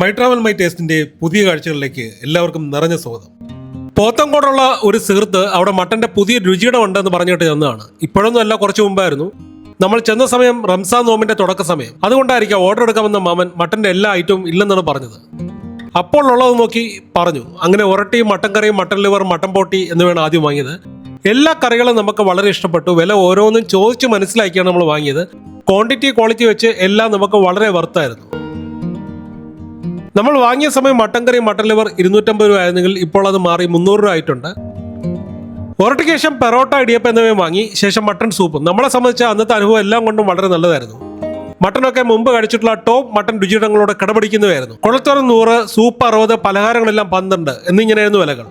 My travel my ടേസ്റ്റിന്റെ പുതിയ കാഴ്ചകളിലേക്ക് എല്ലാവർക്കും നിറഞ്ഞ സ്വാഗതം. പോത്തൻകോടുള്ള ഒരു സുഹൃത്ത് അവിടെ മട്ടന്റെ പുതിയ രുചിയുടെ ഉണ്ടെന്ന് പറഞ്ഞിട്ട് ചെന്നതാണ്. ഇപ്പോഴൊന്നും അല്ല, കുറച്ച് മുമ്പായിരുന്നു. നമ്മൾ ചെന്ന സമയം റംസാൻ നോമിന്റെ തുടക്ക സമയം. അതുകൊണ്ടായിരിക്കും ഓർഡർ എടുക്കാമെന്ന മാമൻ മട്ടന്റെ എല്ലാ ഐറ്റവും ഇല്ലെന്നാണ് പറഞ്ഞത്. അപ്പോൾ ഉള്ളത് നോക്കി പറഞ്ഞു. അങ്ങനെ ഒരട്ടി, മട്ടൻ കറിയും, മട്ടൻ ലിവർ, മട്ടൻ പോട്ടി എന്നിവയാണ് ആദ്യം വാങ്ങിയത്. എല്ലാ കറികളും നമുക്ക് വളരെ ഇഷ്ടപ്പെട്ടു. വില ഓരോന്നും ചോദിച്ച് മനസ്സിലാക്കിയാണ് നമ്മൾ വാങ്ങിയത്. ക്വാണ്ടിറ്റി, ക്വാളിറ്റി വെച്ച് എല്ലാം നമുക്ക് വളരെ വർത്തായിരുന്നു. നമ്മൾ വാങ്ങിയ സമയം മട്ടൻ കറി, മട്ടൻ ലിവർ 250 രൂപ ആയിരുന്നെങ്കിൽ ഇപ്പോൾ അത് മാറി 300 രൂപ ആയിട്ടുണ്ട്. ഒരട്ടിക്ക് ശേഷം പെറോട്ട, ഇടിയപ്പം എന്നിവയും വാങ്ങി. ശേഷം മട്ടൺ സൂപ്പും. നമ്മളെ സംബന്ധിച്ച അന്നത്തെ അനുഭവം എല്ലാം കൊണ്ടും വളരെ നല്ലതായിരുന്നു. മട്ടനൊക്കെ മുമ്പ് കഴിച്ചിട്ടുള്ള ടോപ്പ് മട്ടൻ രുചിയിടങ്ങളോട് കിടപിടിക്കുന്നതായിരുന്നു. കുളത്തോരം 100, സൂപ്പ് 60, പലഹാരങ്ങളെല്ലാം 12 എന്നിങ്ങനെയായിരുന്നു വിലകൾ.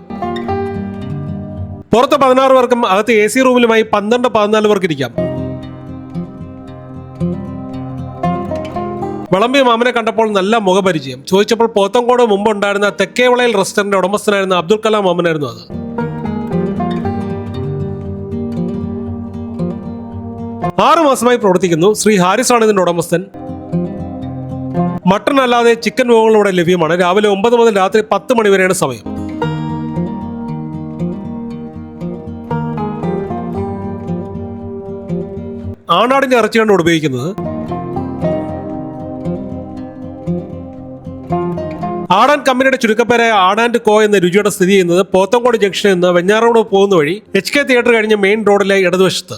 പുറത്ത് 16 പേർക്കും അകത്ത് AC റൂമിലുമായി 12-14 പേർക്ക് ഇരിക്കാം. വിളമ്പിയ മാമനെ കണ്ടപ്പോൾ നല്ല മുഖപരിചയം. ചോദിച്ചപ്പോൾ പോത്തൻകോട് മുമ്പ് ഉണ്ടായിരുന്ന തെക്കേവളയിൽ റെസ്റ്റോറന്റ് ഉടമസ്ഥനായിരുന്ന അബ്ദുൽ കലാം മാമനായിരുന്നു അത്. ആറ് മാസമായി പ്രവർത്തിക്കുന്നു. ശ്രീ ഹാരിസ് ആണ് ഇതിന്റെ ഉടമസ്ഥൻ. മട്ടൺ അല്ലാതെ ചിക്കൻ വിഭവങ്ങൾ ഇവിടെ ലഭ്യമാണ്. രാവിലെ 9 മുതൽ രാത്രി 10 മണി വരെയാണ് സമയം. ആണാടിന്റെ ഇറച്ചിയാണ് ഇവിടെ ഉപയോഗിക്കുന്നത്. ആടാൻ കമ്പനിയുടെ ചുരുക്കപ്പേരായ ആടാൻഡ് കോ എന്ന രുചിയുടെ സ്ഥിതി ചെയ്യുന്നത് പോത്തൻകോട് ജംഗ്ഷനിൽ നിന്ന് വെഞ്ഞാറോട് പോകുന്ന വഴി HK തിയേറ്റർ കഴിഞ്ഞ് മെയിൻ റോഡിലെ ഇടതുവശത്ത്.